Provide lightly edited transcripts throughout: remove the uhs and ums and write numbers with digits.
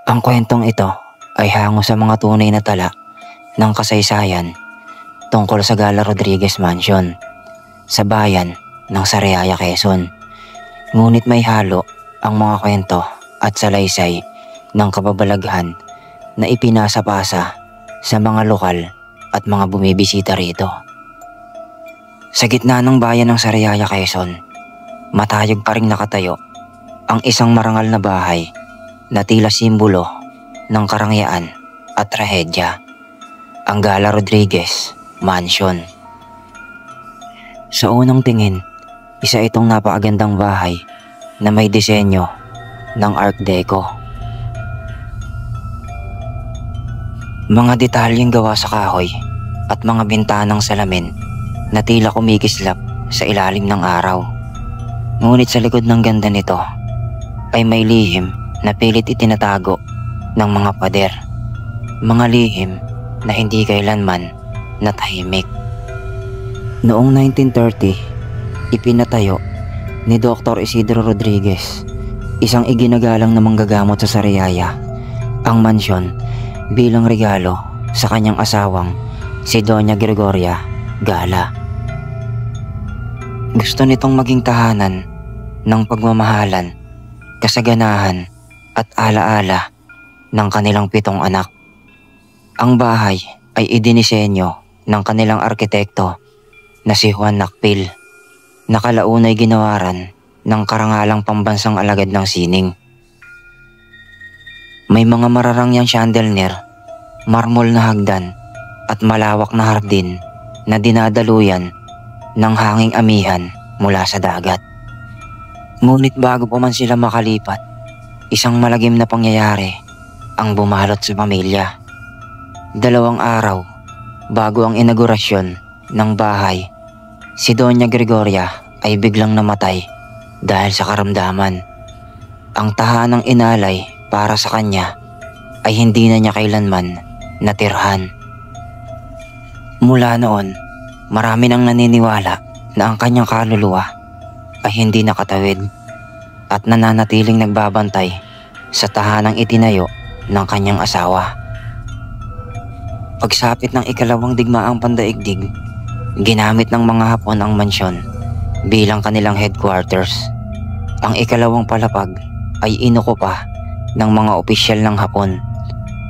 Ang kwentong ito ay hango sa mga tunay na tala ng kasaysayan tungkol sa Gala Rodriguez Mansion sa bayan ng Sariaya, Quezon. Ngunit may halo ang mga kwento at salaysay ng kababalaghan na ipinasa-pasa sa mga lokal at mga bumibisita rito. Sa gitna ng bayan ng Sariaya, Quezon, matayog pa ring nakatayo ang isang marangal na bahay na tila simbolo ng karangyaan at trahedya, ang Gala Rodriguez Mansion. Sa unang tingin, isa itong napakagandang bahay na may disenyo ng Art Deco. Mga detalyeng gawa sa kahoy at mga bintanang salamin na tila kumikislap sa ilalim ng araw. Ngunit sa likod ng ganda nito ay may lihim na pilit itinatago ng mga pader. Mga lihim na hindi kailanman natahimik. Noong 1930, ipinatayo ni Dr. Isidro Rodriguez, isang iginagalang na manggagamot sa Sariaya, ang mansyon bilang regalo sa kanyang asawang si Doña Gregoria Gala. Gusto nitong maging tahanan ng pagmamahalan, kasaganahan at alaala ng kanilang 7 anak. Ang bahay ay idinisenyo ng kanilang arkitekto na si Juan Nakpil, na kalaunay ginawaran ng karangalang pambansang alagad ng sining. May mga mararangyang chandelier, marmol na hagdan at malawak na hardin na dinadaluyan ng hanging amihan mula sa dagat. Ngunit bago pa man sila makalipat, isang malagim na pangyayari ang bumalot sa pamilya. 2 araw bago ang inaugurasyon ng bahay, si Doña Gregoria ay biglang namatay dahil sa karamdaman. Ang tahanang inalay para sa kanya ay hindi na niya kailanman natirhan. Mula noon, marami nang naniniwala na ang kanyang kaluluwa ay hindi nakatawid at nananatiling nagbabantay sa tahanang itinayo ng kanyang asawa. Pagsapit ng ikalawang digmaang pandaigdig, ginamit ng mga Hapon ang mansyon bilang kanilang headquarters. Ang ikalawang palapag ay inukupa ng mga opisyal ng Hapon,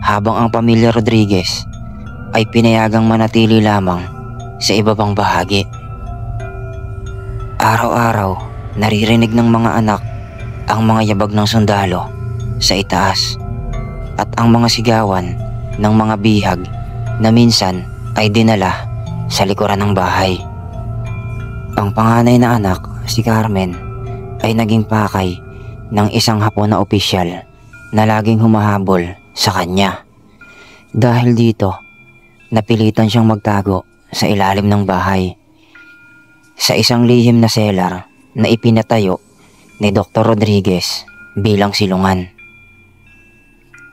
habang ang pamilya Rodriguez ay pinayagang manatili lamang sa iba pang bahagi. Araw-araw, naririnig ng mga anak ang mga yabag ng sundalo sa itaas at ang mga sigawan ng mga bihag na minsan ay dinala sa likuran ng bahay. Ang panganay na anak, si Carmen, ay naging pakay ng isang Hapon na opisyal na laging humahabol sa kanya. Dahil dito, napilitan siyang magtago sa ilalim ng bahay, sa isang lihim na cellar na ipinatayo ni Dr. Rodriguez bilang silungan.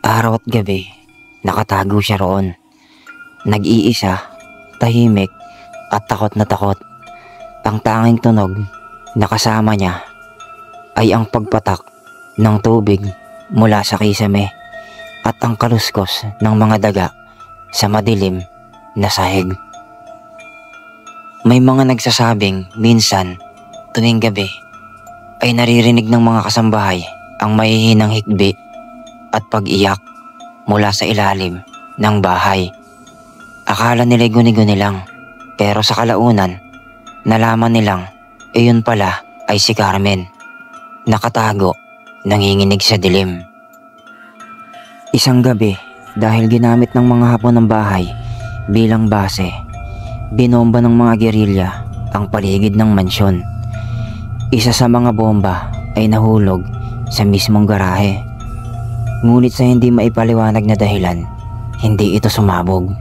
Araw at gabi, nakatago siya roon. Nag-iisa, tahimik at takot na takot. Ang tanging tunog na kasama niya ay ang pagpatak ng tubig mula sa kisame at ang kaluskos ng mga daga sa madilim na sahig. May mga nagsasabing minsan tuwing gabi ay naririnig ng mga kasambahay ang mahihinang hikbi at pag-iyak mula sa ilalim ng bahay. Akala nila'y guni-guni lang, pero sa kalaunan, nalaman nilang iyon pala ay si Carmen, nakatago, nanginginig sa dilim. Isang gabi, dahil ginamit ng mga Hapon ng bahay bilang base, binomba ng mga gerilya ang paligid ng mansyon. Isa sa mga bomba ay nahulog sa mismong garahe. Ngunit sa hindi maipaliwanag na dahilan, hindi ito sumabog.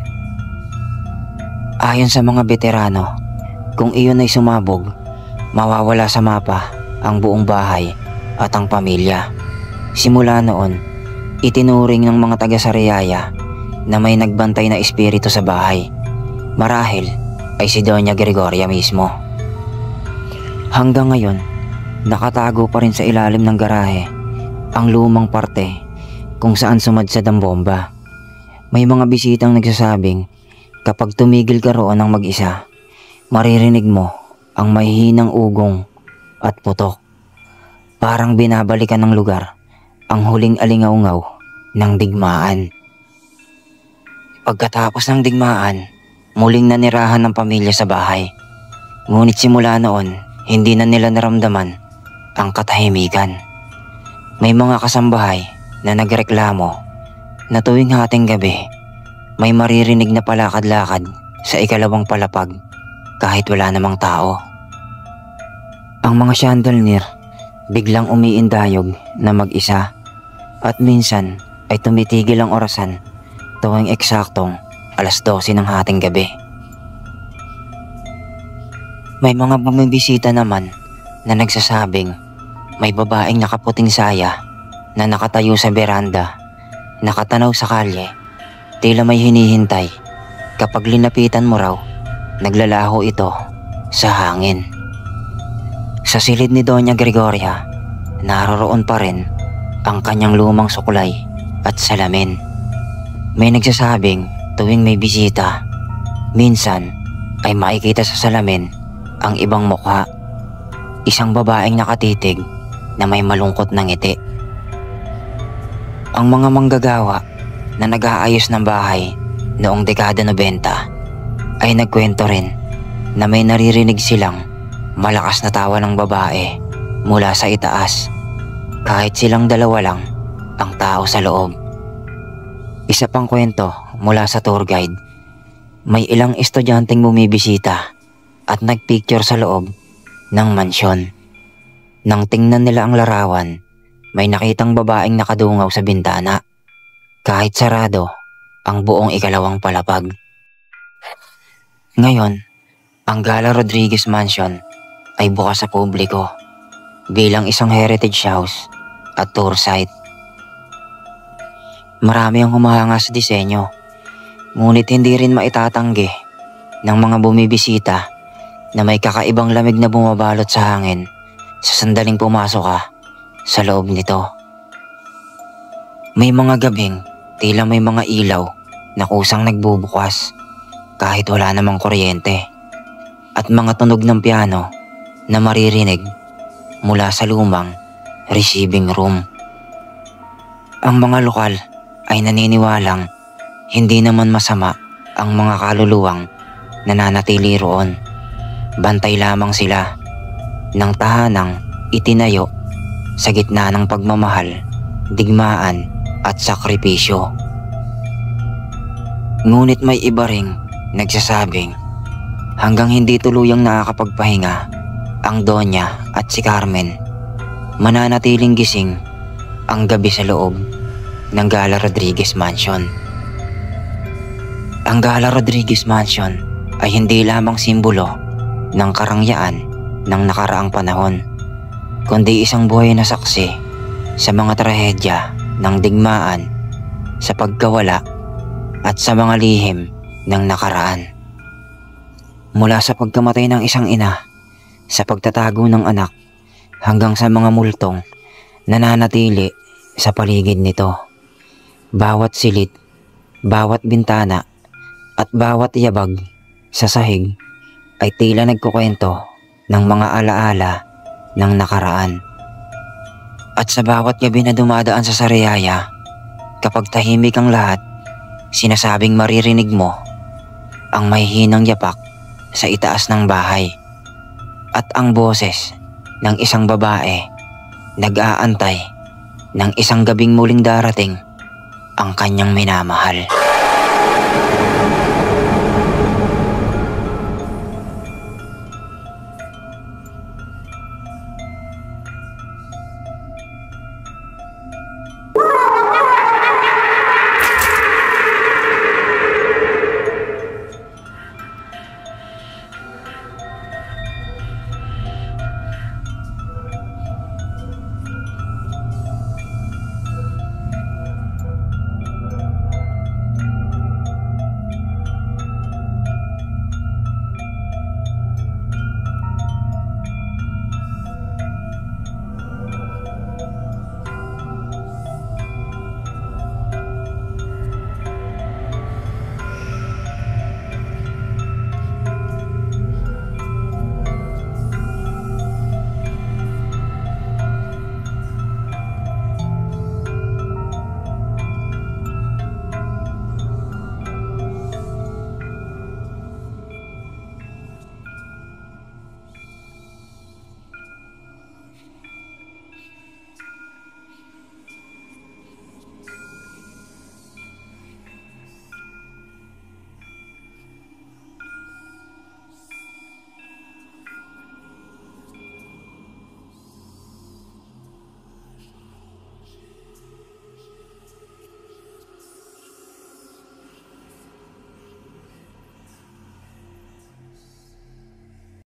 Ayon sa mga veterano, kung iyon ay sumabog, mawawala sa mapa ang buong bahay at ang pamilya. Simula noon, itinuring ng mga taga-Sariaya na may nagbantay na espiritu sa bahay. Marahil ay si Doña Gregoria mismo. Hanggang ngayon, nakatago pa rin sa ilalim ng garahe ang lumang parte kung saan sumadsad ang bomba. May mga bisitang nagsasabing kapag tumigil ka roon ng mag-isa, maririnig mo ang mahihinang ugong at putok. Parang binabalikan ng lugar ang huling alingaw-ngaw ng digmaan. Pagkatapos ng digmaan, muling nanirahan ng pamilya sa bahay. Ngunit simula noon, hindi na nila naramdaman ang katahimikan. May mga kasambahay na nagreklamo na tuwing hating gabi, may maririnig na palakad-lakad sa ikalawang palapag kahit wala namang tao. Ang mga chandelier biglang umiindayog na mag-isa at minsan ay tumitigil ang orasan tuwing eksaktong 12:00 ng hating gabi. May mga bumibisita naman na nagsasabing may babaeng nakaputing saya na nakatayo sa beranda, nakatanaw sa kalye, tila may hinihintay. Kapag linapitan mo raw, naglalaho ito sa hangin. Sa silid ni Doña Gregoria, naroroon pa rin ang kanyang lumang suklay at salamin. May nagsasabing tuwing may bisita, minsan ay makikita sa salamin ang ibang mukha. Isang babaeng nakatitig na may malungkot na ngiti. Ang mga manggagawa na nag-aayos ng bahay noong dekada 90 ay nagkwento rin na may naririnig silang malakas na tawa ng babae mula sa itaas kahit silang dalawa lang ang tao sa loob. Isa pang kwento mula sa tour guide, may ilang estudyanteng bumibisita at nagpicture sa loob ng mansyon. Nang tingnan nila ang larawan, may nakitang babaeng nakadungaw sa bintana kahit sarado ang buong ikalawang palapag. Ngayon, ang Gala Rodriguez Mansion ay bukas sa publiko bilang isang heritage house at tour site. Marami ang humahanga sa disenyo, ngunit hindi rin maitatanggi ng mga bumibisita na may kakaibang lamig na bumabalot sa hangin sa sandaling pumasok ka sa loob nito. May mga gabing tila may mga ilaw na kusang nagbubukas kahit wala namang kuryente, at mga tunog ng piano na maririnig mula sa lumang receiving room. Ang mga lokal ay naniniwalang hindi naman masama ang mga kaluluwang nananatili roon. Bantay lamang sila ng tahanang itinayo sa gitna ng pagmamahal, digmaan at sakripisyo. Ngunit may iba ring nagsasabing hanggang hindi tuluyang nakakapagpahinga ang Donya at si Carmen, mananatiling gising ang gabi sa loob ng Gala Rodriguez Mansion. Ang Gala Rodriguez Mansion ay hindi lamang simbolo ng karangyaan ng nakaraang panahon, kundi isang buhay na saksi sa mga trahedya ng digmaan, sa pagkawala at sa mga lihim ng nakaraan. Mula sa pagkamatay ng isang ina, sa pagtatago ng anak, hanggang sa mga multong nananatili sa paligid nito. Bawat silid, bawat bintana at bawat yabag sa sahig ay tila nagkukwento ng mga alaala ng nakaraan. At sa bawat gabi na dumadaan sa Sariaya, kapag tahimik ang lahat, sinasabing maririnig mo ang mahihinang yapak sa itaas ng bahay at ang boses ng isang babae nag-aantay ng isang gabing muling darating ang kanyang minamahal.